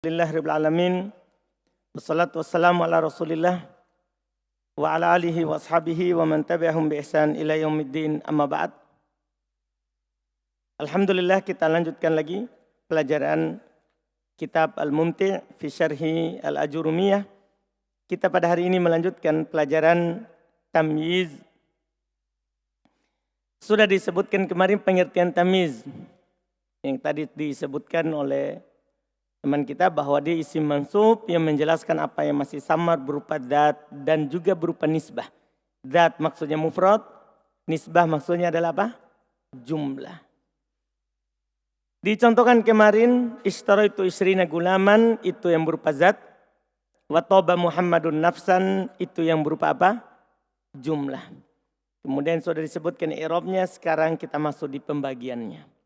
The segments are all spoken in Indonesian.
Alhamdulillahirabbil alamin. Wassalatu wassalamu ala Rasulillah wa ala alihi wa ashabihi wa man tabi'ahum bi ihsan ila yaumiddin, amma ba'd. Alhamdulillah, kita lanjutkan lagi pelajaran kitab Al-Mumti' fi Syarhi Al-Ajurumiyah. Kita pada hari ini melanjutkan pelajaran tamyiz. Sudah disebutkan kemarin pengertian tamyiz yang tadi disebutkan oleh teman kita bahwa dia isim mansub yang menjelaskan apa yang masih samar berupa dzat dan juga berupa nisbah. Dzat maksudnya mufrad, nisbah maksudnya adalah apa? Jumlah. Dicontohkan kemarin, ishtaraitu isrina gulaman, itu yang berupa dzat. Wa toba Muhammadun nafsan, itu yang berupa apa? Jumlah. Kemudian sudah disebutkan i'rabnya, sekarang kita masuk di pembagiannya.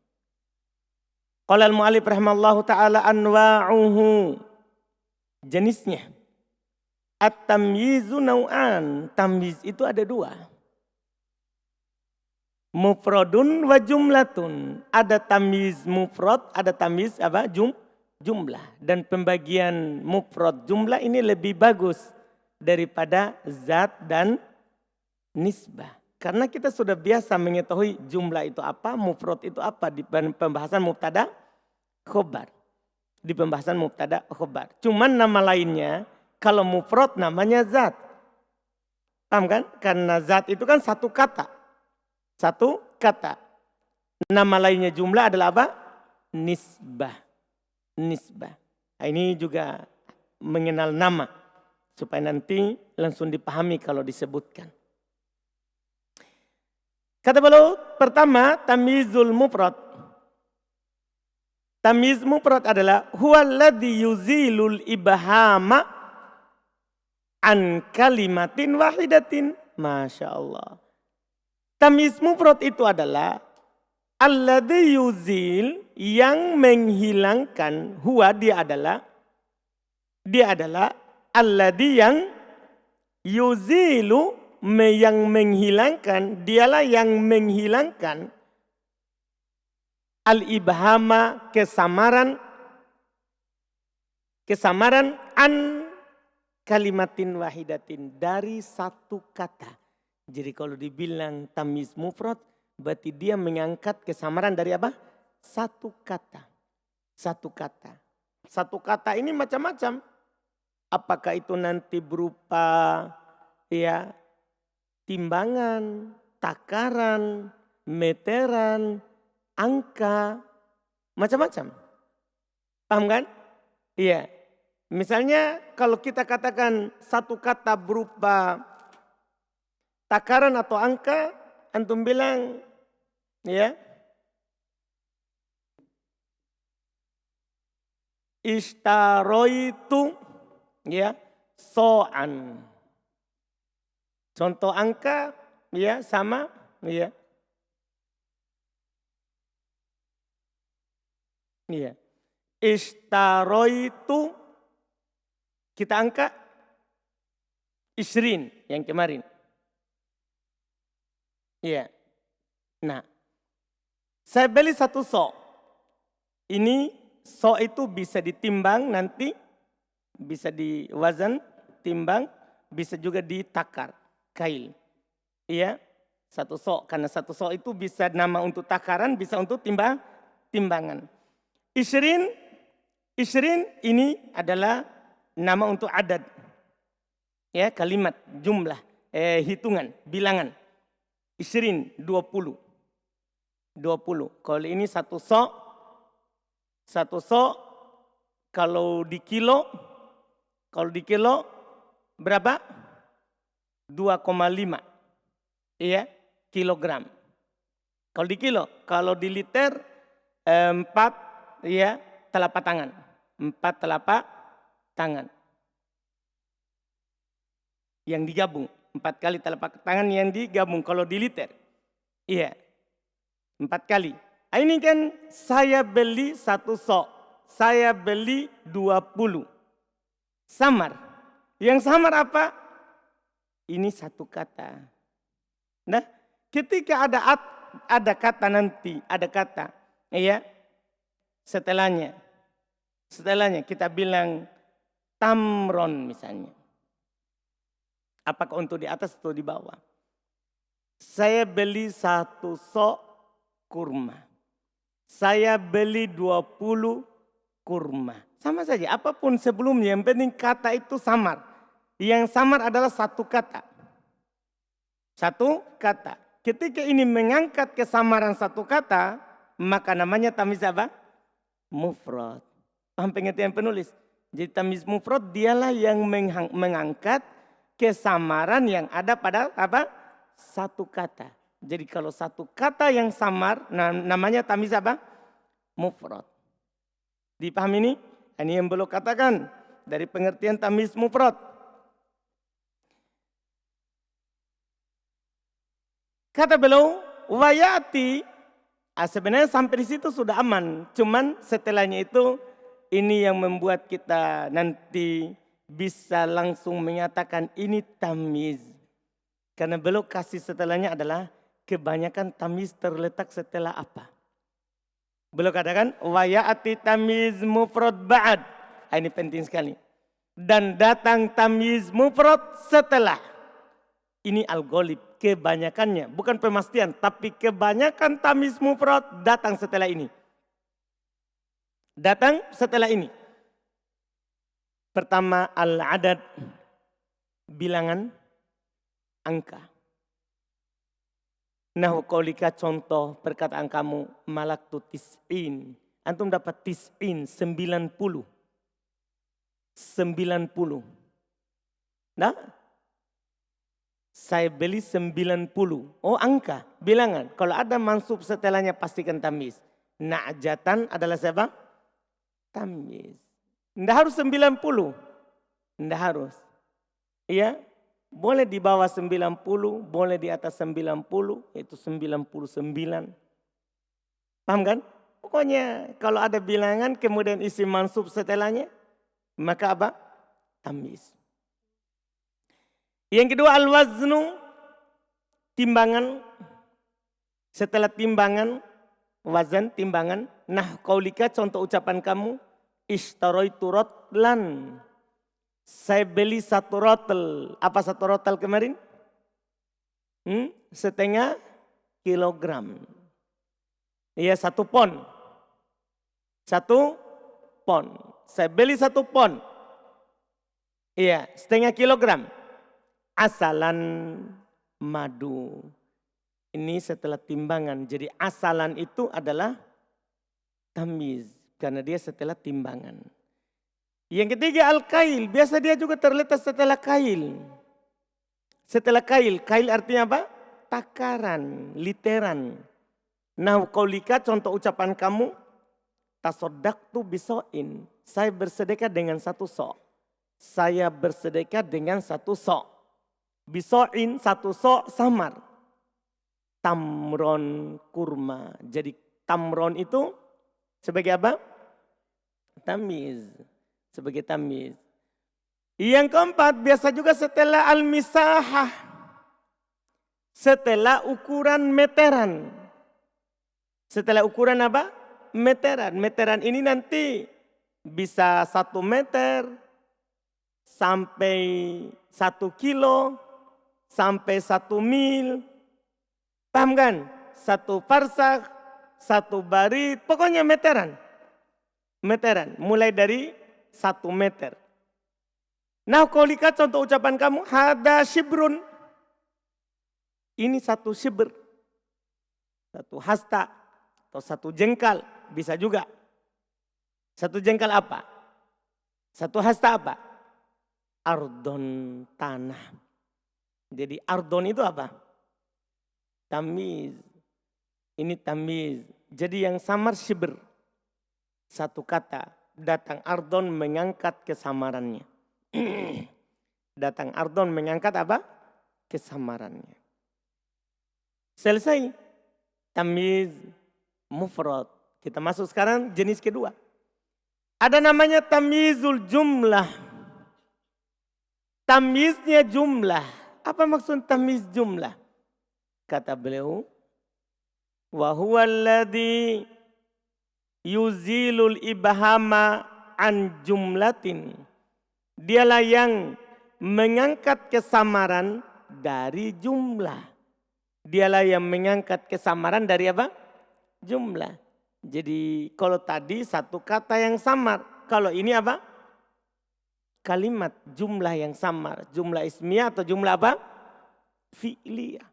Qala al-mu'allif rahimallahu ta'ala anwa'uhu, jenisnya. At-tamyizu naw'an, tamyiz itu ada dua. Mufradun wa jumlatun. Ada tamyiz mufrad, ada tamyiz apa? Jumlah. Dan pembagian mufrad jumlah ini lebih bagus daripada zat dan nisbah. Karena kita sudah biasa mengetahui jumlah itu apa, mufrad itu apa di pembahasan mubtada khobar. Di pembahasan mubtada khobar. Cuman nama lainnya, kalau mufrad namanya zat. Paham kan? Karena zat itu kan satu kata. Satu kata. Nama lainnya jumlah adalah apa? Nisbah. Nisbah. Nah, ini juga mengenal nama. Supaya nanti langsung dipahami kalau disebutkan. Kata beliau pertama, tamyizul mufrad. Tamyiz mufrad adalah huwallazi yuzilul ibhama an kalimatin wahidatin. Masya Allah. Tamyiz mufrad itu adalah alladzi yuzil, yang menghilangkan. Huwa, dia adalah alladzi yang yuzilu, yang menghilangkan, dialah yang menghilangkan al-ibhama, kesamaran an kalimatin wahidatin, dari satu kata. Jadi kalau dibilang tamyiz mufrad, berarti dia mengangkat kesamaran dari apa? Satu kata. Satu kata. Satu kata ini macam-macam. Apakah itu nanti berupa timbangan, takaran, meteran, angka, macam-macam. Paham kan? Iya. Misalnya kalau kita katakan satu kata berupa takaran atau angka, antum bilang ishtaroitu so'an. Contoh angka sama ishtaroitu, kita angka isrin yang kemarin. Nah, saya beli satu so. Ini so itu bisa ditimbang nanti, bisa diwazan, timbang, bisa juga ditakar. Kail. Satu sok. Karena satu sok itu bisa nama untuk takaran, bisa untuk timbangan. Isrin ini adalah nama untuk adad. Kalimat, jumlah, hitungan, bilangan. Isrin, 20. Kalau ini satu sok kalau di kilo berapa? 2,5 kilogram. Kalau di kilo, kalau di liter 4 telapak tangan. 4 telapak tangan. Yang digabung, 4 kali telapak tangan yang digabung kalau di liter. 4 kali. Ini kan saya beli satu sok, saya beli 20. Samar. Yang samar apa? Ini satu kata. Nah, ketika ada kata nanti, ada kata, setelahnya. Setelahnya kita bilang tamron misalnya. Apakah untuk di atas atau di bawah? Saya beli 1 sok kurma. Saya beli 20 kurma. Sama saja, apapun sebelumnya, yang penting kata itu samar. Yang samar adalah satu kata. Satu kata. Ketika ini mengangkat kesamaran satu kata, maka namanya tamyiz apa? Mufrad. Paham pengertian penulis? Jadi tamyiz mufrad dialah yang mengangkat kesamaran yang ada pada apa? Satu kata. Jadi kalau satu kata yang samar, namanya tamyiz apa? Mufrad. Dipahami ini? Ini yang belum katakan dari pengertian tamyiz mufrad. Kata beliau, wayati, sebenarnya sampai di situ sudah aman. Cuman setelahnya itu ini yang membuat kita nanti bisa langsung menyatakan ini tamyiz. Karena beliau kasih setelahnya adalah kebanyakan tamyiz terletak setelah apa? Beliau katakan wayati tamyiz mufrad ba'd. Ini penting sekali. Dan datang tamyiz mufrad setelah. Ini al-ghalib, kebanyakannya. Bukan pemastian, tapi kebanyakan tamyiz mufrad datang setelah ini. Datang setelah ini. Pertama al-adad, bilangan, angka. Nahu qaulika, contoh perkataan kamu, malaktu tis'in. Antum dapat tis'in, 90. 90. Nah, saya beli 90. Oh, angka, bilangan. Kalau ada mansub setelahnya pastikan tamyiz. Na'jatan adalah siapa? Tamyiz. Tidak harus 90. Tidak harus. Iya, boleh di bawah 90, boleh di atas 90, yaitu 99. Paham kan? Pokoknya kalau ada bilangan kemudian isi mansub setelahnya, maka apa? Tamyiz. Yang kedua al-waznu, timbangan. Setelah timbangan, wazan, timbangan. Nah, qaulika, contoh ucapan kamu, ishtaraitu rotlan. Saya beli 1 rotel. Apa 1 rotel kemarin? Setengah kilogram. Iya, 1 pon. 1 pon. Saya beli 1 pon. Iya, setengah kilogram. Asalan madu. Ini setelah timbangan. Jadi asalan itu adalah tamyiz. Karena dia setelah timbangan. Yang ketiga al-kail. Biasa dia juga terletak setelah kail. Setelah kail. Kail artinya apa? Takaran, literan. Nah, qaulika, contoh ucapan kamu. Tasoddaqtu biso'in. Saya bersedekah dengan 1 sok. Saya bersedekah dengan 1 sok. Biso'in, 1 sok samar. Tamron, kurma. Jadi tamron itu sebagai apa? Tamyiz. Sebagai tamyiz. Yang keempat, biasa juga setelah al-misahah. Setelah ukuran meteran. Setelah ukuran apa? Meteran. Meteran ini nanti bisa 1 meter sampai 1 kilo. Sampai 1 mil, paham kan? 1 parsak, 1 barit, pokoknya meteran. Meteran, mulai dari 1 meter. Nah, qaulika, contoh ucapan kamu, hada shibrun. Ini 1 shibr. 1 hasta, atau 1 jengkal, bisa juga. 1 jengkal apa? 1 hasta apa? Ardon, tanah. Jadi ardon itu apa? Tamyiz. Ini tamyiz. Jadi yang samar shibr. 1 kata. Datang ardon mengangkat kesamarannya. Datang ardon mengangkat apa? Kesamarannya. Selesai. Tamyiz mufrad. Kita masuk sekarang jenis kedua. Ada namanya tamyizul jumlah. Tamyiznya jumlah. Apa maksud tamyiz jumlah? Kata beliau, wa huwa alladhi yuzilul ibhama an jumlatin. Dialah yang mengangkat kesamaran dari jumlah. Dialah yang mengangkat kesamaran dari apa? Jumlah. Jadi kalau tadi satu kata yang samar. Kalau ini apa? Kalimat jumlah yang samar. Jumlah ismiyah atau jumlah apa? Fi'liyah.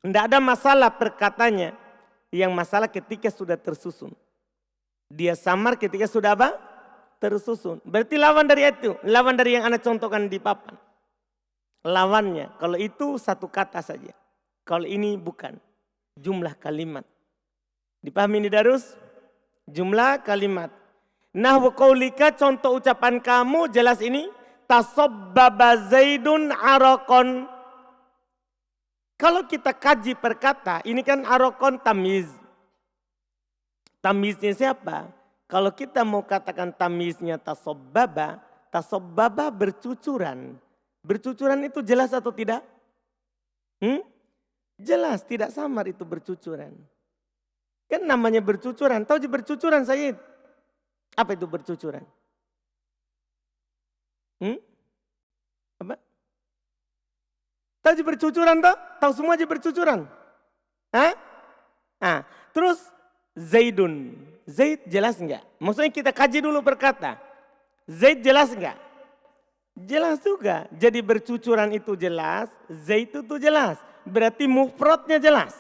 Tidak ada masalah perkatanya. Yang masalah ketika sudah tersusun. Dia samar ketika sudah apa? Tersusun. Berarti lawan dari itu. Lawan dari yang Anda contohkan di papan. Lawannya. Kalau itu satu kata saja. Kalau ini bukan. Jumlah kalimat. Dipahami ini Darus? Jumlah kalimat. Nahwu qaulika, contoh ucapan kamu jelas ini. Tasabbaba Zaidun araqon. Kalau kita kaji perkata, ini kan araqon tamiz. Tamiznya siapa? Kalau kita mau katakan tamiznya tasabbaba, tasabbaba bercucuran. Bercucuran itu jelas atau tidak? Jelas, tidak samar itu bercucuran. Kan namanya bercucuran. Tahu bercucuran Said? Apa itu bercucuran? Apa? Tahu bercucuran toh? Tahu semua aja bercucuran? Hah? Terus Zaidun. Zaid jelas enggak? Maksudnya kita kaji dulu berkata. Zaid jelas enggak? Jelas juga. Jadi bercucuran itu jelas, Zaid itu jelas. Berarti mufradnya jelas.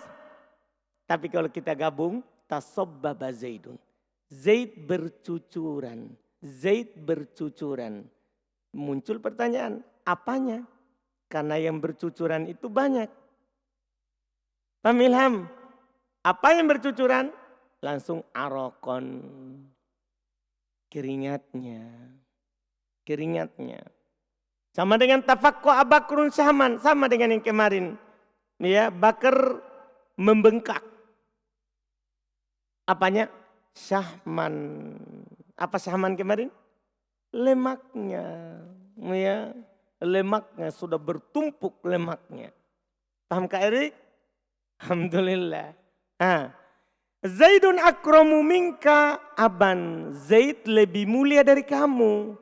Tapi kalau kita gabung, tasabbaba Zaidun. Zaid bercucuran. Zaid bercucuran. Muncul pertanyaan, apanya? Karena yang bercucuran itu banyak. Paham Ilham? Apa yang bercucuran? Langsung arokon. Keringatnya. Keringatnya. Sama dengan tafakku abakrun syahman. Sama dengan yang kemarin. Ya, Bakar membengkak. Apanya? Syahman. Apa syahman kemarin? Lemaknya. Ya. Lemaknya sudah bertumpuk lemaknya. Paham Kak Erik? Alhamdulillah. Zaidun akramu minka aban. Zaid lebih mulia dari kamu.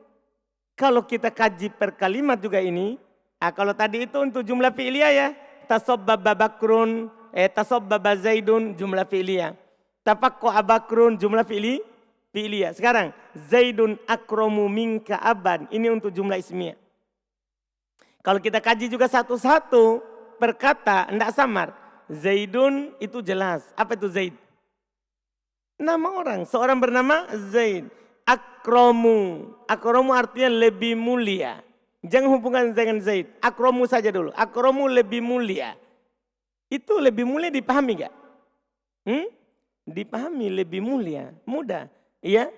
Kalau kita kaji per kalimat juga ini. Kalau tadi itu untuk jumlah fi'liyah ya. Tasabbaba bakrun. Tasabbaba Zaidun jumlah fi'liyah. Tafakku abakrun jumlah fi'liyah. Sekarang Zaidun akramu minka aban. Ini untuk jumlah ismiyah. Kalau kita kaji juga satu-satu perkata, tidak samar. Zaidun itu jelas. Apa itu Zaid? Nama orang. Seorang bernama Zaid. Akramu. Akramu artinya lebih mulia. Jangan hubungkan dengan Zaid. Akramu saja dulu. Akramu lebih mulia. Itu lebih mulia dipahami gak? Dipahami lebih mulia. Mudah. Ya,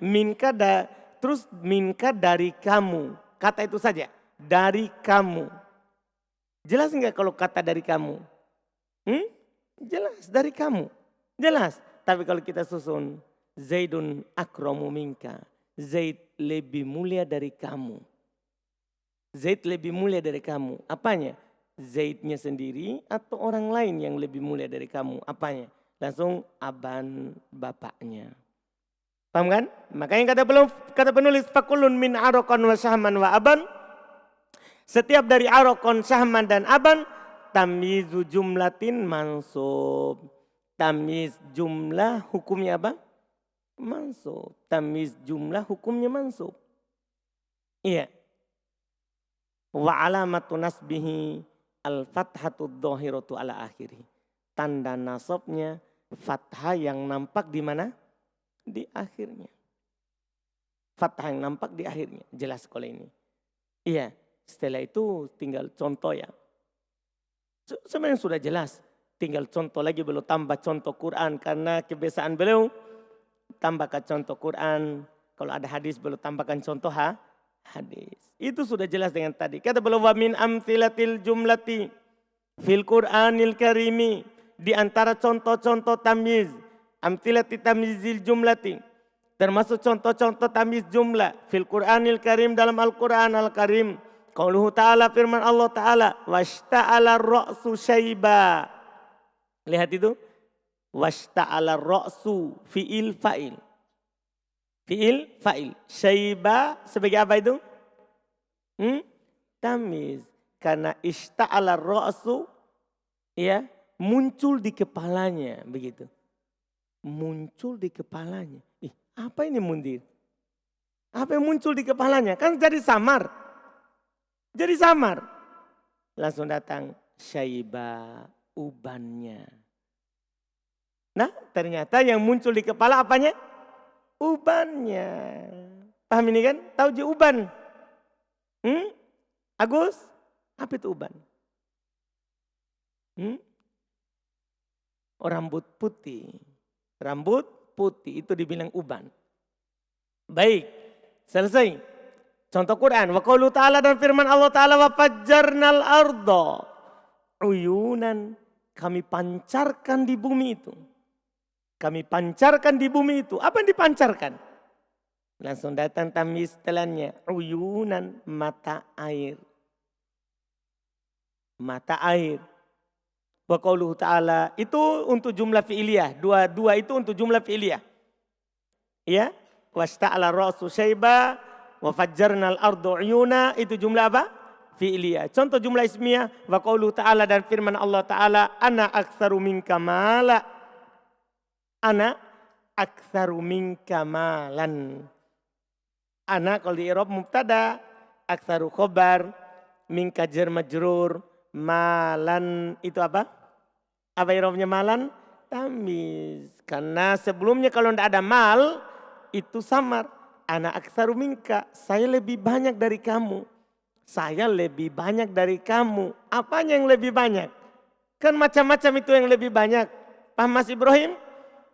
terus minka dari kamu. Kata itu saja. Dari kamu. Jelas enggak kalau kata dari kamu? Jelas dari kamu. Jelas. Tapi kalau kita susun. Zaidun akramu minka. Zaid lebih mulia dari kamu. Zaid lebih mulia dari kamu. Apanya? Zaidnya sendiri atau orang lain yang lebih mulia dari kamu? Apanya? Langsung aban bapaknya. Paham kan? Makanya kata penulis fakulun min arokon wa syahman wa aban. Setiap dari arokon, syahman dan aban. Tamyizu jumlatin mansub. Tamyiz jumlah hukumnya apa? Mansub. Tamyiz jumlah hukumnya mansub. Iya. Wa alamatu nasbihi al-fathatu dhahiratu ala akhiri. Tanda nasabnya fathah yang nampak di mana? Di akhirnya. Fathah yang nampak di akhirnya. Jelas kalau ini. Iya. Setelah itu tinggal contoh ya. Sebenarnya sudah jelas. Tinggal contoh lagi, belum tambah contoh Quran. Karena kebiasaan beliau tambahkan contoh Quran. Kalau ada hadis belum tambahkan contoh hadis. Itu sudah jelas dengan tadi. Kata beliau wa min amtsilatil jumlati fil Qur'anil karimi. Di antara contoh-contoh tamyiz. Amtsilati tamyizil jumlati. Termasuk contoh-contoh tamyiz jumlah. Fil Qur'anil karim, dalam Al-Quran Al-Karim. Qauluhu ta'ala, firman Allah ta'ala. Washta'ala ra'su syaiba. Lihat itu. Washta'ala ra'su fi'il fa'il. Fi'il, fa'il. Syaiba sebagai apa itu? Tamiz. Karena ishta'ala ra'su, ya, muncul di kepalanya, begitu. Muncul di kepalanya. Apa ini mundir? Apa yang muncul di kepalanya? Kan jadi samar. Jadi samar. Langsung datang syaiba, ubannya. Nah, ternyata yang muncul di kepala apanya? Ubannya. Paham ini kan? Tahu je uban? Agus? Apa itu uban? Rambut putih. Rambut putih itu dibilang uban. Baik, selesai. Contoh Quran. Wa qaulu ta'ala dan firman Allah Ta'ala wa fajjarnal arda uyunan. Kami pancarkan di bumi itu. Kami pancarkan di bumi itu. Apa yang dipancarkan? Langsung datang tamyiz setelahnya. Uyunan, mata air. Mata air. Wa qauluhu ta'ala. Itu untuk jumlah fi'iliyah. Dua itu untuk jumlah fi'iliyah. Ya. Wasta'ala ra'su syaiba. Wa fajjarnal ardu uyuna. Itu jumlah apa? Fi'iliyah. Contoh jumlah ismiyah. Wa qauluhu ta'ala dan firman Allah Ta'ala. Ana aktsaru minka mala. Ana aktsaru minka malan. Ana kalau di i'rab mubtada, aktsaru khobar, minka jar majrur, malan itu apa? Apa i'rabnya malan? Tamiz. Karena sebelumnya kalau tidak ada mal itu samar. Ana aktsaru minka, saya lebih banyak dari kamu. Saya lebih banyak dari kamu. Apanya yang lebih banyak? Kan macam-macam itu yang lebih banyak. Paham Mas Ibrahim?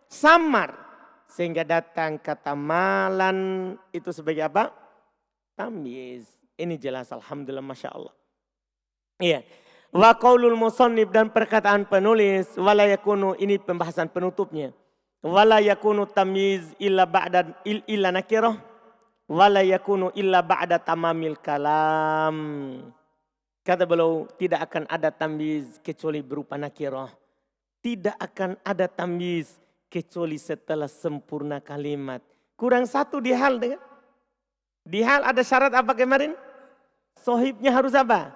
Samar. Sehingga datang kata malan itu sebagai apa? Tamyiz. Ini jelas alhamdulillah masya Allah. Iya. Wa qaulul musannif dan perkataan penulis wala yakunu, ini pembahasan penutupnya. Wala yakunu tamyiz illa ba'da illa nakirah wala yakunu illa ba'da tamamil kalam. Kata beliau tidak akan ada tamyiz kecuali berupa nakirah. Tidak akan ada tamyiz kecuali setelah sempurna kalimat. Kurang satu di hal dengan. Di hal ada syarat apa kemarin? Sohibnya harus apa?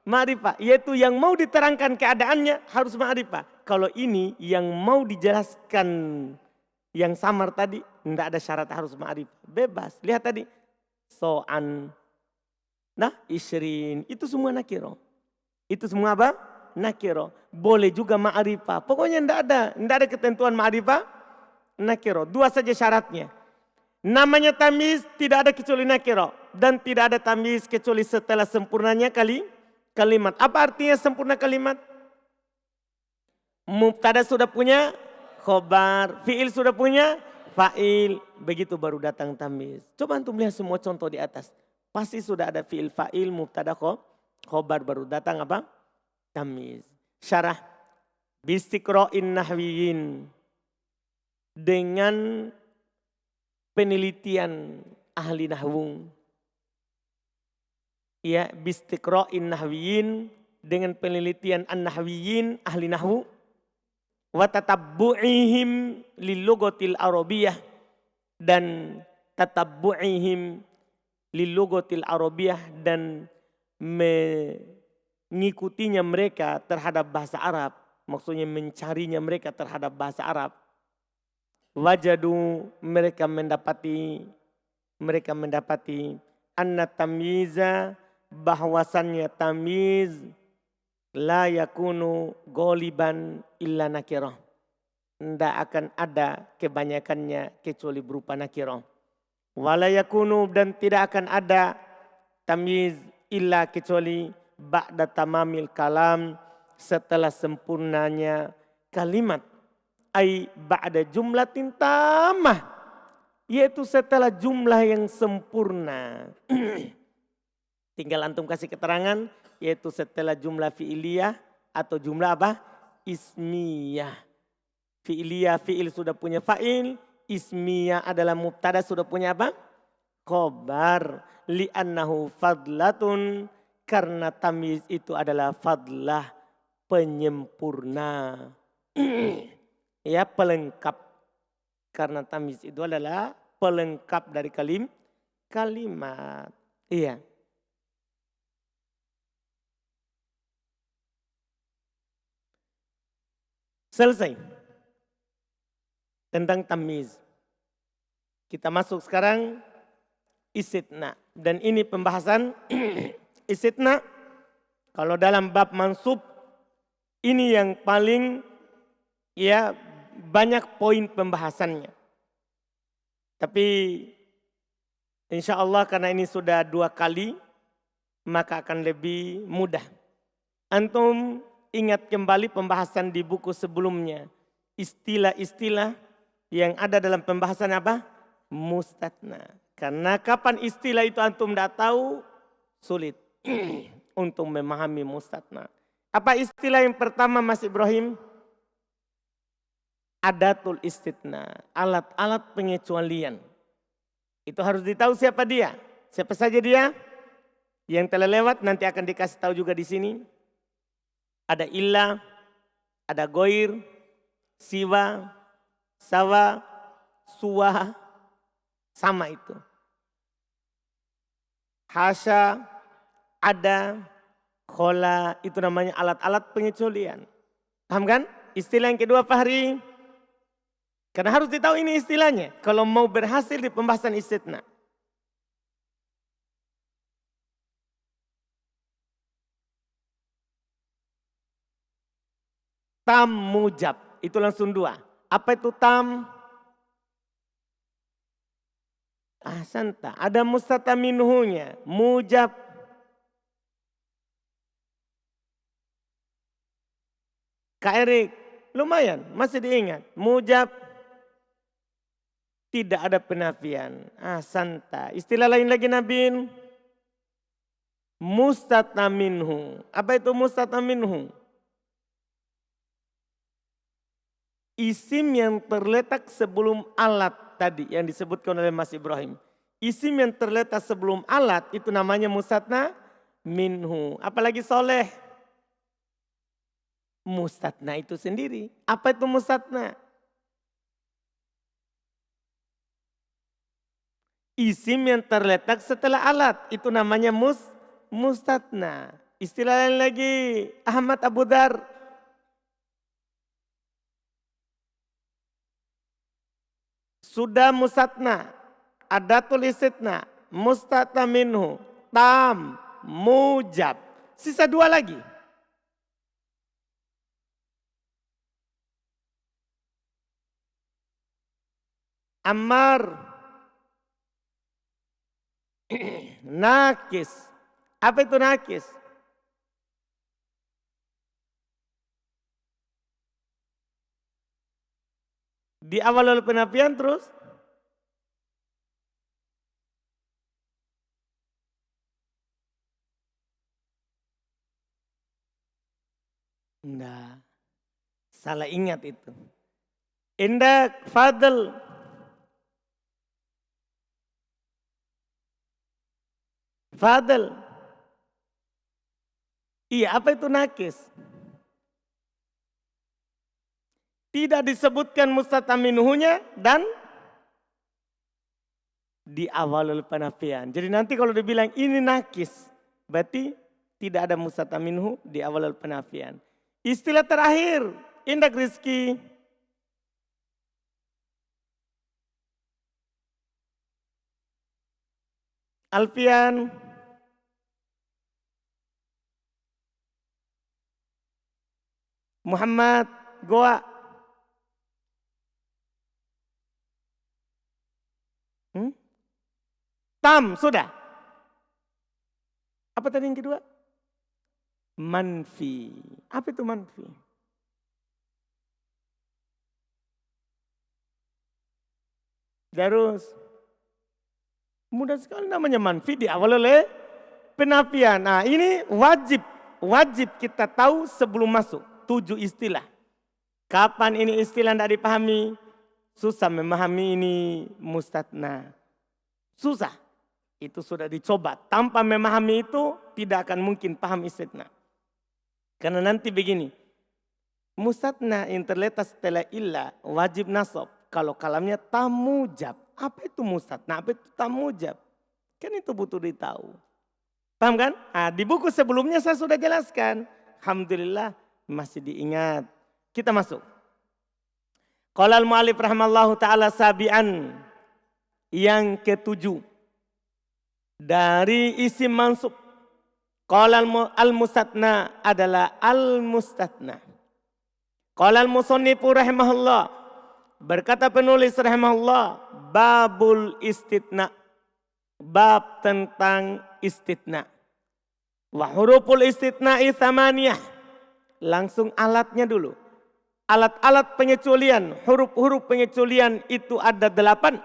Ma'rifah. Yaitu yang mau diterangkan keadaannya harus ma'rifah. Kalau ini yang mau dijelaskan yang samar tadi. Tidak ada syarat harus ma'rifah. Bebas. Lihat tadi. So'an. Nah isrin. Itu semua nakiro. Itu semua apa? Nakiro. Boleh juga ma'rifah. Pokoknya tidak ada ketentuan ma'rifah. Nakiro. Dua saja syaratnya. Namanya tamyiz tidak ada kecuali nakiro. Dan tidak ada tamyiz kecuali setelah sempurnanya kalimat. Apa artinya sempurna kalimat? Mubtada sudah punya khobar. Fi'il sudah punya fa'il. Begitu baru datang tamyiz. Coba antum lihat semua contoh di atas. Pasti sudah ada fi'il fa'il, mubtada khobar baru datang apa? Tamyiz. Syarah bistiqra'in nahwiyin. Dengan penelitian ahli nahwu. Ya, bistiqra'in nahwiyin. Dengan penelitian an-nahwiyin, ahli nahwu. Wa tatabbu'ihim lil-lughatil arabiyyah. Dan tatabbu'ihim lil-lughatil arabiyyah. Dan mengikutinya mereka terhadap bahasa Arab. Maksudnya mencarinya mereka terhadap bahasa Arab. Wajadu mereka mendapati anna tamyiza bahwasannya tamyiz la yakunu goliban illa nakirah. Tidak akan ada kebanyakannya kecuali berupa nakirah. Wala yakunu dan tidak akan ada tamyiz illa kecuali ba'da tamamil kalam setelah sempurnanya kalimat. Ai ba'da jumlatin tamah. Yaitu setelah jumlah yang sempurna. Tinggal antum kasih keterangan. Yaitu setelah jumlah fi'iliyah atau jumlah apa? Ismiyah. Fi'iliyah, fi'il sudah punya fa'il. Ismiyah adalah mubtada sudah punya apa? Khobar. Li'annahu fadlatun. Karena tamyiz itu adalah fadlah, penyempurna. Ya, pelengkap. Karena tamyiz itu adalah pelengkap dari kalimat. Iya. Selesai. Tentang tamyiz. Kita masuk sekarang istitna. Dan ini pembahasan istitna. Kalau dalam bab mansub, ini yang paling ya banyak poin pembahasannya. Tapi insya Allah karena ini sudah 2 kali, maka akan lebih mudah. Antum ingat kembali pembahasan di buku sebelumnya. Istilah-istilah yang ada dalam pembahasan apa? Mustatna. Karena kapan istilah itu antum tidak tahu, sulit untuk memahami mustatna. Apa istilah yang pertama Mas Ibrahim? Adatul istitna, alat-alat pengecualian. Itu harus ditahu siapa dia. Siapa saja dia? Yang telah lewat nanti akan dikasih tahu juga di sini. Ada illah, ada goir, siwa, sawa, suwa, sama itu. Hasya, ada, khola, itu namanya alat-alat pengecualian. Paham kan? Istilah yang kedua Fahri. Karena harus ditahu ini istilahnya. Kalau mau berhasil di pembahasan istitna. Tam mujab. Itu langsung 2. Apa itu tam? Ahsanta. Ada mustata minhunya. Mujab. Kak Erik. Lumayan. Masih diingat. Mujab. Tidak ada penafian. Ahsanta. Istilah lain lagi Nabi. Mustata minhu. Apa itu mustata minhu? Isim yang terletak sebelum alat tadi yang disebutkan oleh Mas Ibrahim. Isim yang terletak sebelum alat itu namanya mustatna minhu. Apalagi soleh. Mustatna itu sendiri. Apa itu mustatna? Isim yang terletak setelah alat itu namanya mustatna. Istilah lain lagi Ahmad Abu Dar. Sudah musatna, adatul istitna, mustata minhu, tam, mujab. Sisa 2 lagi. Ammar, nakis. Apa itu nakis? Di awal oleh penafian terus. Nah, salah ingat itu. Indak fadl. Fadl. Iya, apa itu nakis? Tidak disebutkan mustata minhunya dan di awal oleh penafian. Jadi nanti kalau dibilang ini nakis, berarti tidak ada mustata minhu di awal oleh penafian. Istilah terakhir, indak rizki. Alfian. Muhammad, Goa. Tam, sudah. Apa tadi yang kedua? Manfi. Apa itu manfi? Terus. Mudah sekali namanya manfi di awal oleh penafian. Nah ini wajib kita tahu sebelum masuk. 7 istilah. Kapan ini istilah tidak dipahami? Susah memahami ini mustatna. Susah. Itu sudah dicoba. Tanpa memahami itu tidak akan mungkin paham istitna. Karena nanti begini. Mustatna yang terletak setelah illah wajib nasab. Kalau kalamnya tamujab. Apa itu mustatna? Apa itu tamujab? Kan itu butuh ditahu. Paham kan? Nah, di buku sebelumnya saya sudah jelaskan. Alhamdulillah masih diingat. Kita masuk. Qala al-mu'allif rahimallahu ta'ala sabi'an. Yang ketujuh. Dari isim mansub. Qala al-mustatna adalah al-mustatna. Qala al-musannifu rahimahullah. Berkata penulis rahimahullah. Babul istitna. Bab tentang istitna. Wa huruful istitna'i thamaniyah. Langsung alatnya dulu. Alat-alat pengecualian, huruf-huruf pengecualian itu ada 8.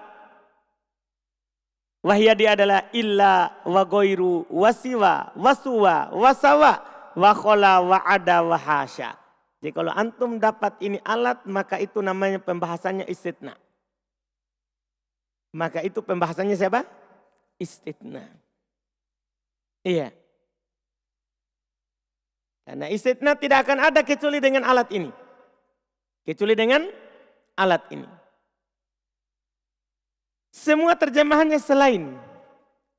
Wahya dia adalah illa wa ghairu wa siwa wa suwa wa sawa wa khola wa ada wa hasya. Jadi kalau antum dapat ini alat maka itu namanya pembahasannya istitna. Maka itu pembahasannya siapa? Istitna. Iya. Karena istitna tidak akan ada kecuali dengan alat ini. Kecuali dengan alat ini. Semua terjemahannya selain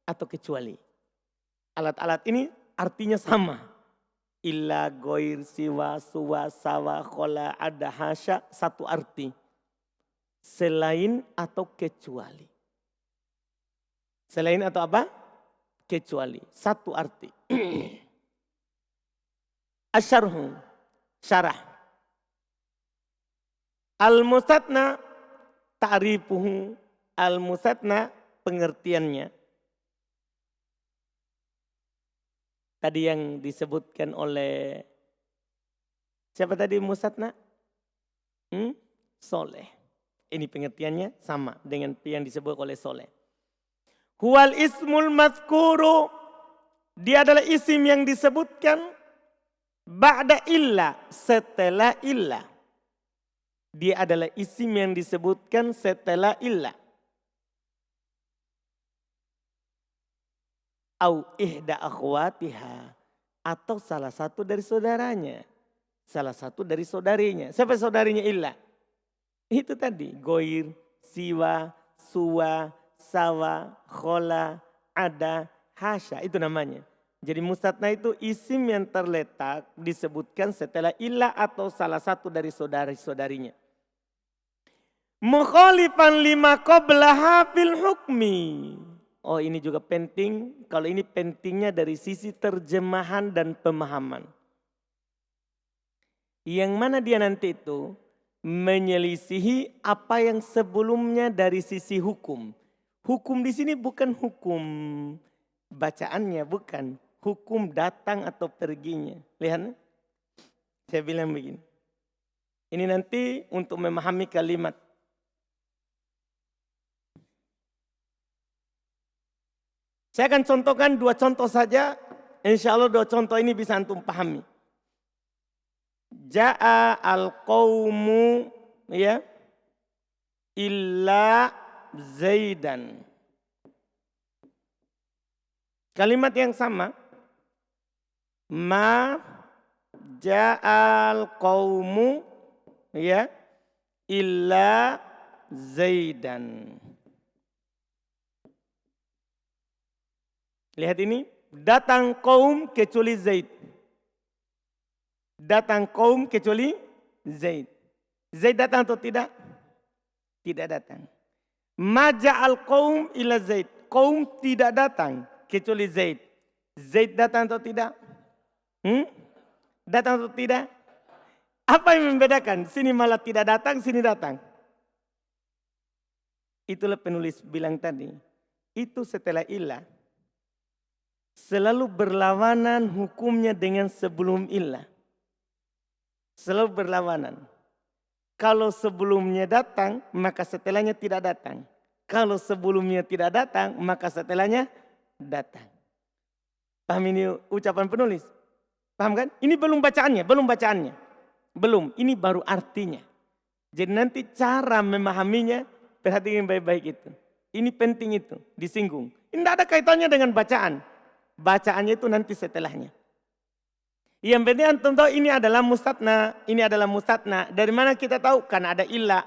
atau kecuali. Alat-alat ini artinya sama. Illa, goir, siwa, suwa, sawa, khola, ada, hasya. Satu arti. Selain atau kecuali. Selain atau apa? Kecuali. Satu arti. Asyarhu. Syarah. Al-mustatna ta'rifuhu. Al-mustatna pengertiannya. Tadi yang disebutkan oleh siapa tadi mustatna? Soleh. Ini pengertiannya sama dengan yang disebut oleh Soleh. Huwal ismul mazkuru. Dia adalah isim yang disebutkan ba'da illa, setelah illa. Dia adalah isim yang disebutkan setelah illa. Au ihda akhwatiha. Atau salah satu dari saudaranya. Salah satu dari saudarinya. Siapa saudarinya illa? Itu tadi. Goir, siwa, suwa, sawa, khola, ada, hasya. Itu namanya. Jadi mustatna itu isim yang terletak disebutkan setelah illa atau salah satu dari saudari-saudarinya. Mukhalifan lima qablaha fil hukmi. Oh ini juga penting, kalau ini pentingnya dari sisi terjemahan dan pemahaman. Yang mana dia nanti itu menyelisihi apa yang sebelumnya dari sisi hukum. Hukum di sini bukan hukum bacaannya, bukan. Hukum datang atau perginya. Lihat, saya bilang begini. Ini nanti untuk memahami kalimat. Saya akan contohkan 2 contoh saja. Insya Allah 2 contoh ini bisa antum pahami. Ja'a al-qawmu ya illa Zaidan. Kalimat yang sama. Ma ja'al qawmu ya illa Zaidan. Lihat ini, datang kaum kecuali Zaid. Datang kaum kecuali Zaid. Zaid datang atau tidak? Tidak datang. Ma ja'al qaum ila Zaid. Kaum tidak datang kecuali Zaid. Zaid datang atau tidak? Datang atau tidak? Apa yang membedakan? Sini malah tidak datang, sini datang. Itulah penulis bilang tadi. Itu setelah ilah. Selalu berlawanan hukumnya dengan sebelum ilah. Selalu berlawanan. Kalau sebelumnya datang, maka setelahnya tidak datang. Kalau sebelumnya tidak datang, maka setelahnya datang. Paham ini ucapan penulis? Paham kan? Ini belum bacaannya, belum bacaannya. Belum, ini baru artinya. Jadi nanti cara memahaminya, perhatikan baik-baik itu. Ini penting itu, disinggung. Ini tidak ada kaitannya dengan bacaan. Bacaannya itu nanti setelahnya. Yang penting antum tahu ini adalah mustatna. Ini adalah mustatna. Dari mana kita tahu? Karena ada illa.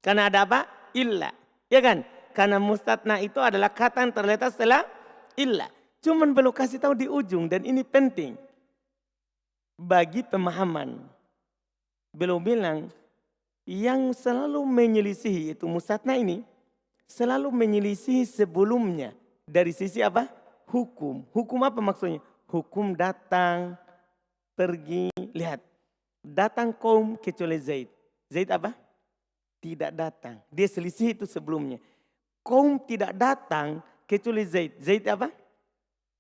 Karena ada apa? Illa. Ya kan? Karena mustatna itu adalah kata yang terletak setelah illah. Cuman belum kasih tahu di ujung dan ini penting. Bagi pemahaman. Belum bilang yang selalu menyelisihi itu mustatna ini. Selalu menyelisihi sebelumnya. Dari sisi apa? Hukum. Hukum apa maksudnya? Hukum datang, pergi. Lihat. Datang kaum kecuali Zaid. Zaid apa? Tidak datang. Dia selisih itu sebelumnya. Kaum tidak datang kecuali Zaid. Zaid apa?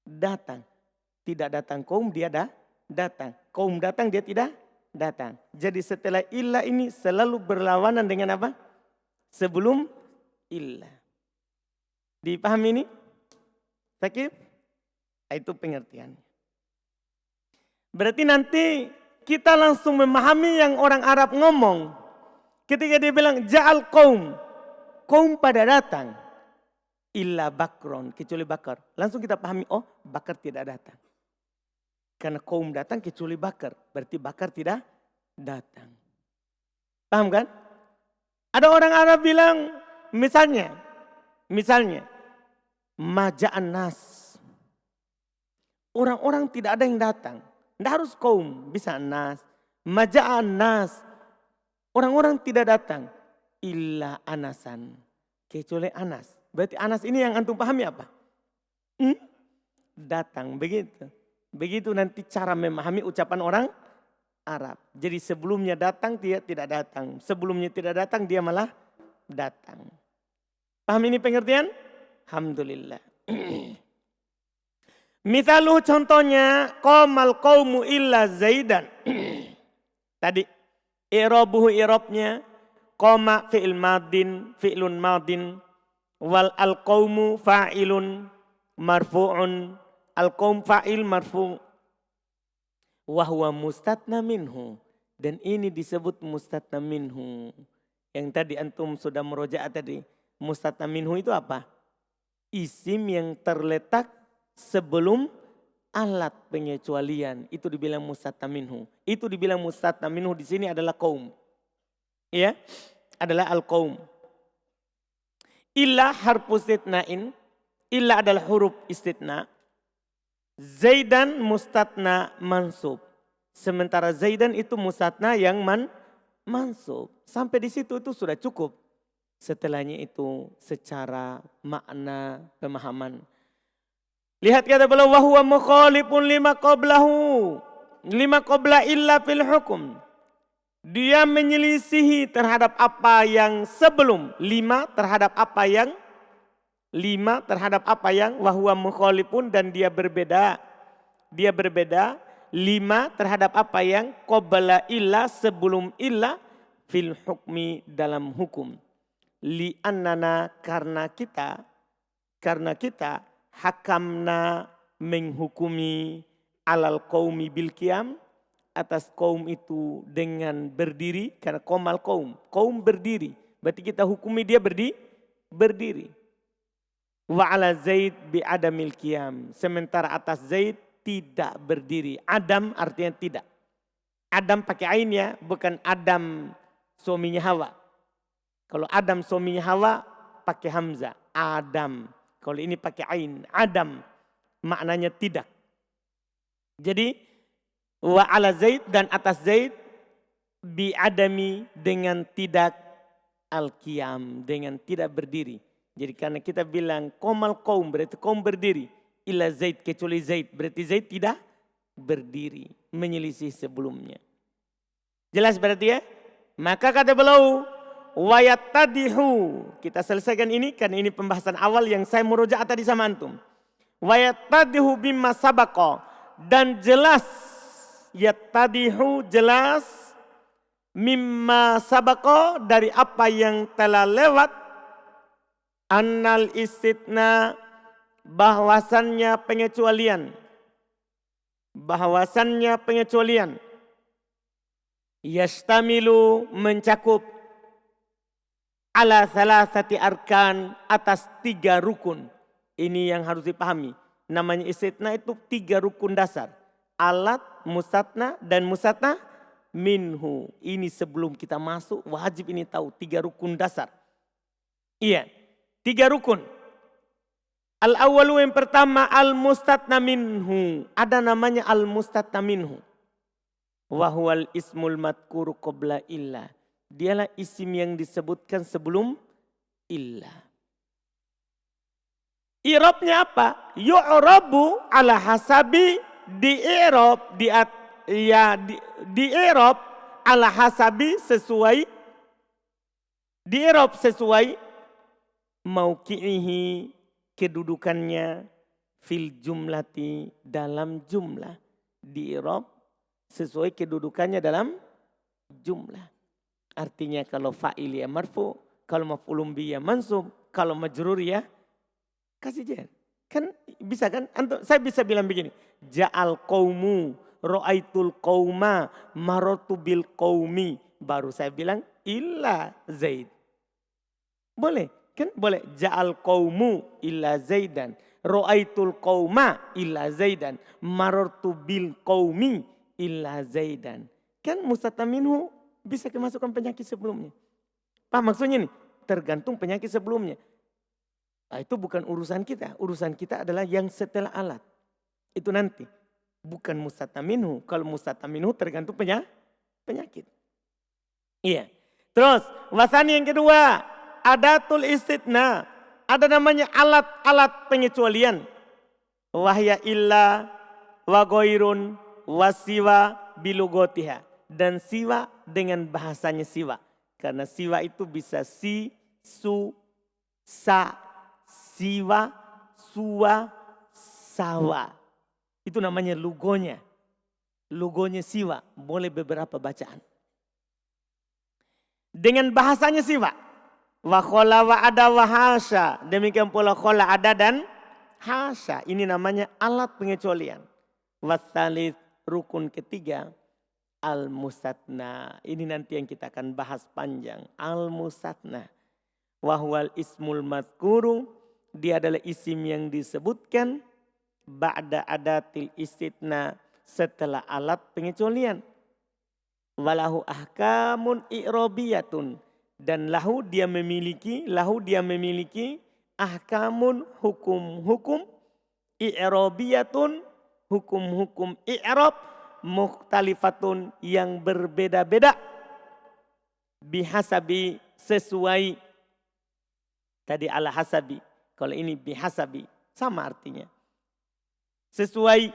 Datang. Tidak datang kaum dia datang. Kaum datang dia tidak datang. Jadi setelah illah ini selalu berlawanan dengan apa? Sebelum illah. Dipahami ini? Sakit? Itu pengertiannya. Berarti nanti kita langsung memahami yang orang Arab ngomong. Ketika dia bilang ja'al kaum. Kaum pada datang. Illa bakron, kecuali bakar. Langsung kita pahami, oh bakar tidak datang. Karena kaum datang kecuali bakar. Berarti bakar tidak datang. Paham kan? Ada orang Arab bilang, misalnya. Maja'an nas. Orang-orang tidak ada yang datang. Tidak harus kaum, bisa nas. Maja'an nas. Orang-orang tidak datang. Illa anasan. Kecuali Anas. Berarti Anas ini yang antum pahami apa? Datang, begitu. Begitu nanti cara memahami ucapan orang Arab. Jadi sebelumnya datang dia tidak datang. Sebelumnya tidak datang dia malah datang. Paham ini pengertian? Alhamdulillah. Mithaluh contohnya. Qomal qawmu illa Zaidan. Tadi. I'rabuhu i'rabnya. Qoma fi'il madin. Fi'lun madin. Wal al-qawmu fa'ilun marfu'un. Al-qawm fa'il marfu'. Wahwa mustatna minhu. Dan ini disebut mustatna minhu. Yang tadi antum sudah merojaah tadi. Mustatna minhu itu apa? Isim yang terletak sebelum alat pengecualian. Itu dibilang mustatna minhu. Itu dibilang mustatna minhu di sini adalah qawm. Ya, adalah al-qawm. Illa harfu istitna'in. Illa adalah huruf istitna. Zaidan mustatna mansub. Sementara Zaidan itu mustatna yang mansub. Sampai di situ itu sudah cukup. Setelahnya itu secara makna pemahaman. Lihat kata beliau wa huwa mukhalifun lima qablahu. Lima qabla illa fil hukum. Dia menyelisihi terhadap apa yang sebelum. Lima terhadap apa yang wahwa mukhalifun dan dia berbeda. Dia berbeda. Lima terhadap apa yang qabla illa sebelum illa fil hukmi dalam hukum. Li'annana karena kita hakamna menghukumi alal qaumi bil qiyam. Atas kaum itu dengan berdiri. Karena qomal kaum. Kaum berdiri. Berarti kita hukumi dia berdiri. Wa ala Zaid bi adamil qiyam. Sementara atas Zaid tidak berdiri. Adam artinya tidak. Adam pakai ain ya. Bukan Adam suaminya Hawa. Kalau Adam suaminya Hawa pakai hamzah. Adam. Kalau ini pakai ain. Adam. Maknanya tidak. Jadi wa ala Zaid dan atas Zaid bi adami dengan tidak al-qiyam, dengan tidak berdiri. Jadi karena kita bilang qomal qaum berarti kaum berdiri. Illa Zaid kecuali Zaid berarti Zaid tidak berdiri, menyelisih sebelumnya. Jelas berarti ya? Maka kata beliau wa yattadihu. Kita selesaikan ini karena ini pembahasan awal yang saya murojaah tadi sama antum. Wa yattadihu bimma sabaqa dan jelas yattadihu jelas mimma sabako dari apa yang telah lewat annal istitna bahwasannya pengecualian yastamilu mencakup ala salasati arkan atas 3 rukun. Ini yang harus dipahami. Namanya istitna itu 3 rukun dasar. Alat, mustatna dan mustatna minhu. Ini sebelum kita masuk wajib ini tahu 3 rukun dasar. Iya. 3 rukun. Al-awwalu yang pertama al-mustatna minhu. Ada namanya al-mustatna minhu. Wa huwal ismul madkuru qabla illa. Dialah isim yang disebutkan sebelum illa. I'rabnya apa? Yu'rabu ala hasabi di-i'rab di-i'rab ala hasabi sesuai di-i'rab sesuai mauqi'ihi kedudukannya fil jumlati dalam jumlah. Di-i'rab sesuai kedudukannya dalam jumlah. Artinya kalau fa'il ya marfu, kalau maf'ulun bihi ya mansub, kalau majrur ya kasih jar. Kan bisa kan? Saya bisa bilang begini. Ja'al qaumu, ra'aitul qauma, marartu bil qaumi. Baru saya bilang illa Zaid. Boleh kan? Boleh. Ja'al qaumu illa Zaidan. Ra'aitul qauma illa Zaidan. Marartu bil qaumi illa Zaidan. Kan mustatna minhu bisa kemasukan penyakit sebelumnya. Paham maksudnya nih? Tergantung penyakit sebelumnya. Nah, itu bukan urusan kita. Urusan kita adalah yang setelah alat. Itu nanti. Bukan mustatna minhu. Kalau mustatna minhu tergantung penyakit. Iya. Terus wasani yang kedua. Adatul istitna. Ada namanya alat-alat pengecualian. Wahya illa wa ghairun wa siwa bilugotiha. Dan siwa dengan bahasanya siwa. Karena siwa itu bisa si, su, sa, siwa, suwa, sawa. Itu namanya lugonya. Lugonya siwa. Boleh beberapa bacaan. Dengan bahasanya siwa. Wa khola wa ada wa hasya. Demikian pula khola ada dan hasya. Ini namanya alat pengecualian. Wasalis rukun ketiga. Al-mustatna. Ini nanti yang kita akan bahas panjang. Al-mustatna. Wahwal ismul madkuru. Dia adalah isim yang disebutkan ba'da adatil istitna setelah alat pengecualian. Walahu ahkamun i'robiyatun. Dan lahu dia memiliki ahkamun hukum-hukum i'robiyatun. Hukum-hukum i'rob mukhtalifatun yang berbeda-beda. Bihasabi sesuai. Tadi ala hasabi. Kalau ini bihasabi, sama artinya. Sesuai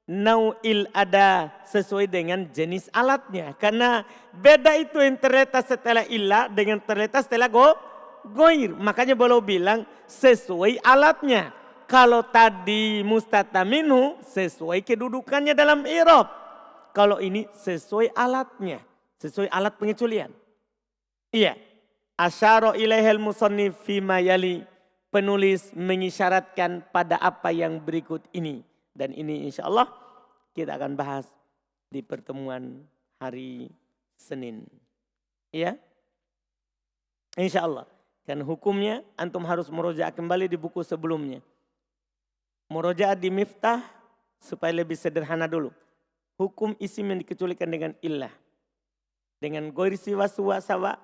nau'il ada, sesuai dengan jenis alatnya. Karena beda itu yang terletak setelah illa dengan terletak setelah goir. Makanya beliau bilang sesuai alatnya. Kalau tadi mustatna minhu, sesuai kedudukannya dalam i'rab. Kalau ini sesuai alatnya, sesuai alat pengecualian. Iya. Asyara ilaihal musannif fima yali. Penulis mengisyaratkan pada apa yang berikut ini. Dan ini insya Allah kita akan bahas di pertemuan hari Senin. Ya, insya Allah. Dan hukumnya antum harus murojaah kembali di buku sebelumnya. Murojaah di Miftah supaya lebih sederhana dulu. Hukum isim yang dikecualikan dengan illah. Dengan goir siwa suwa sawa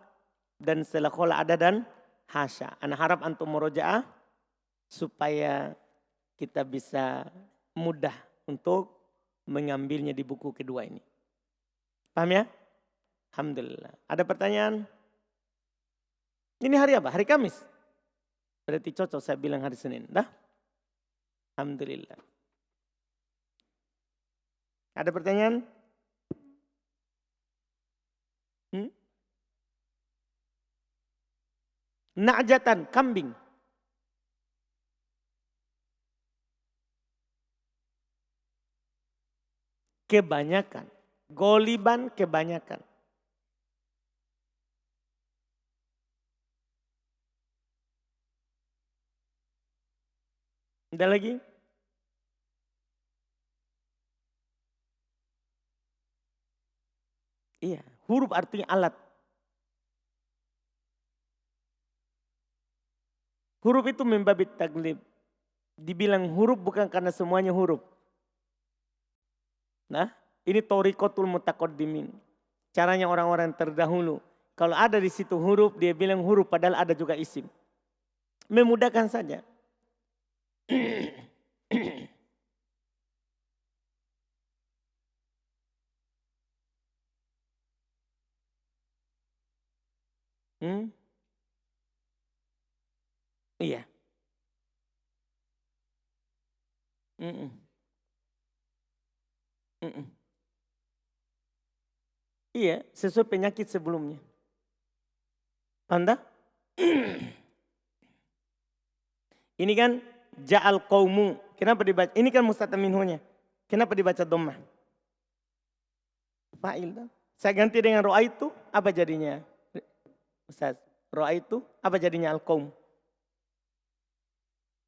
dan setelah khola ada dan hasya. Ana harap antum murojaah supaya kita bisa mudah untuk mengambilnya di buku kedua ini. Paham ya? Alhamdulillah. Ada pertanyaan? Ini hari apa? Hari Kamis. Berarti cocok saya bilang hari Senin. Dah? Alhamdulillah. Ada pertanyaan? Na'jatan, kambing. Kebanyakan. Goliban kebanyakan. Ada lagi? Iya, huruf artinya alat. Huruf itu membabit taglib. Dibilang huruf bukan karena semuanya huruf. Nah, ini thoriqatul mutaqaddimin. Caranya orang-orang terdahulu. Kalau ada di situ huruf, dia bilang huruf padahal ada juga isim. Memudahkan saja. Iya. Mm-mm. Mm-mm. Iya, sesuai penyakit sebelumnya. Anda? Ini kan ja'al qaumu. Kenapa dibaca? Ini kan mustata minhunya. Kenapa dibaca dhammah? Fa'il. Saya ganti dengan ra'aitu, apa jadinya? Ustaz, ra'aitu, apa jadinya al-qaum?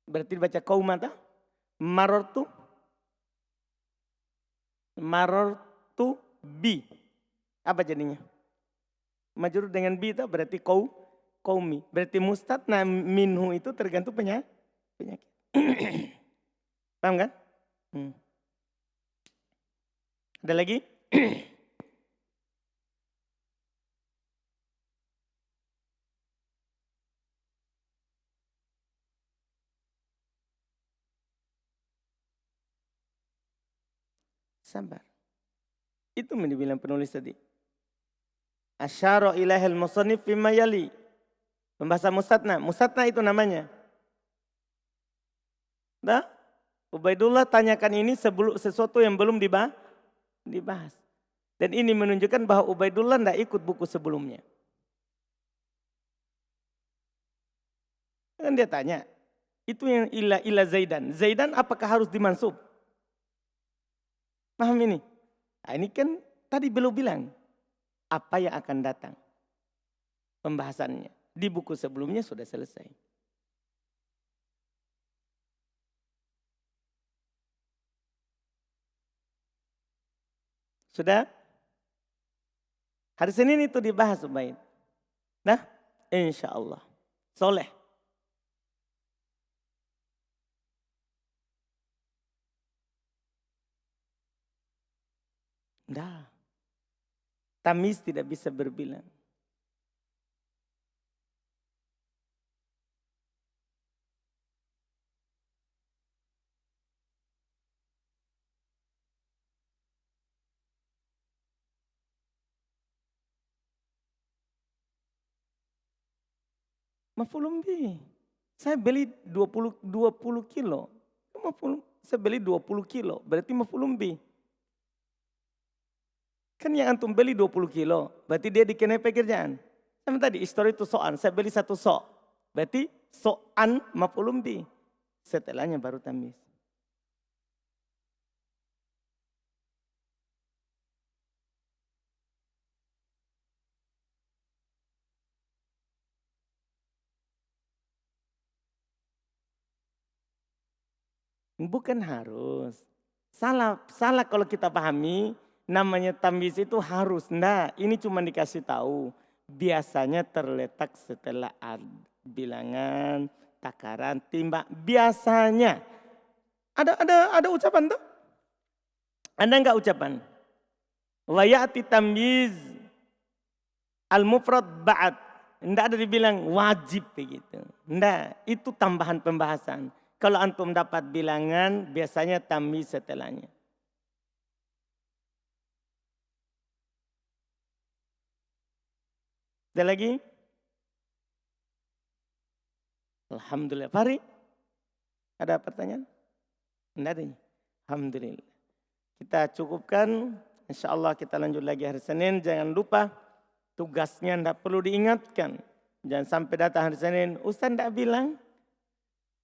Berarti dibaca qaumata? Marartu? Marartu bi. Apa jadinya? Majrur dengan bi itu berarti qaumi. Berarti mustatna minhu itu tergantung penyakit. Paham kan? Ada lagi? Sabar. Itu yang dibilang penulis tadi. Asyara ilahil musannif fima yali. Pembahasan mustatna. Mustatna itu namanya. Dah? Ubaidullah tanyakan ini sebelum sesuatu yang belum dibahas. Dan ini menunjukkan bahwa Ubaidullah tidak ikut buku sebelumnya. Kan dia tanya, itu yang ila Zaidan. Zaidan apakah harus dimansub? Paham ini? Nah, ini kan tadi belum bilang apa yang akan datang. Pembahasannya. Di buku sebelumnya sudah selesai. Sudah? Hari Senin itu dibahas Ubaid. Nah, insya Allah. Soleh. Dah. Tamis tidak bisa berbilang. Maf'ulun bih. Saya beli 20 kilo. Saya beli 20 kilo. Berarti maf'ulun bih. Kan yang antum beli 20 kilo. Berarti dia dikenai pekerjaan. Sama tadi histori itu so'an. Saya beli 1 so'. Berarti so'an maf'ulun bih. Setelahnya baru tamis. Bukan harus. Salah kalau kita pahami namanya tamis itu harus. Nah, ini cuma dikasih tahu. Biasanya terletak setelah bilangan, takaran, timbang. Biasanya. Ada ucapan tuh? Ada enggak ucapan? Wa ya'ti tamyiz al-mufrad ba'd. Enggak ada dibilang wajib begitu. Enggak, itu tambahan pembahasan. Kalau antum dapat bilangan, biasanya tamyiz setelahnya. Ada lagi? Alhamdulillah. Fahri, ada pertanyaan? Tidak ada. Alhamdulillah. Kita cukupkan. Insya Allah kita lanjut lagi hari Senin. Jangan lupa tugasnya tidak perlu diingatkan. Jangan sampai datang hari Senin. Ustaz tidak bilang.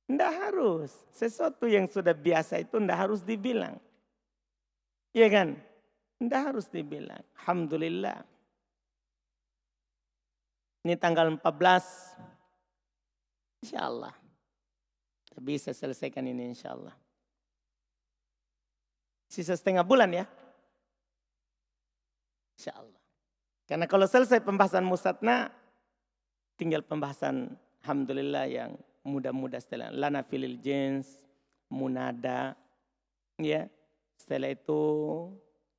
Tidak harus. Sesuatu yang sudah biasa itu tidak harus dibilang. Iya kan? Tidak harus dibilang. Alhamdulillah. Ini tanggal 14. Insya Allah. Kita bisa selesaikan ini insya Allah. Sisa setengah bulan ya. Insya Allah. Karena kalau selesai pembahasan mustatna, tinggal pembahasan alhamdulillah yang mudah-mudah setelah lana filil jins, munada. Ya. Setelah itu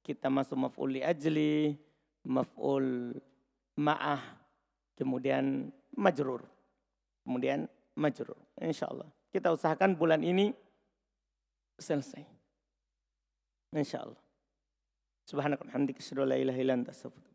kita masuk maf'ul li ajli, maf'ul ma'ah, kemudian majrur. Kemudian majrur. Insyaallah. Kita usahakan bulan ini selesai. Insyaallah. Subhanakallahumma wa bihamdika asyhadu an la ilaha illa anta astaghfiruka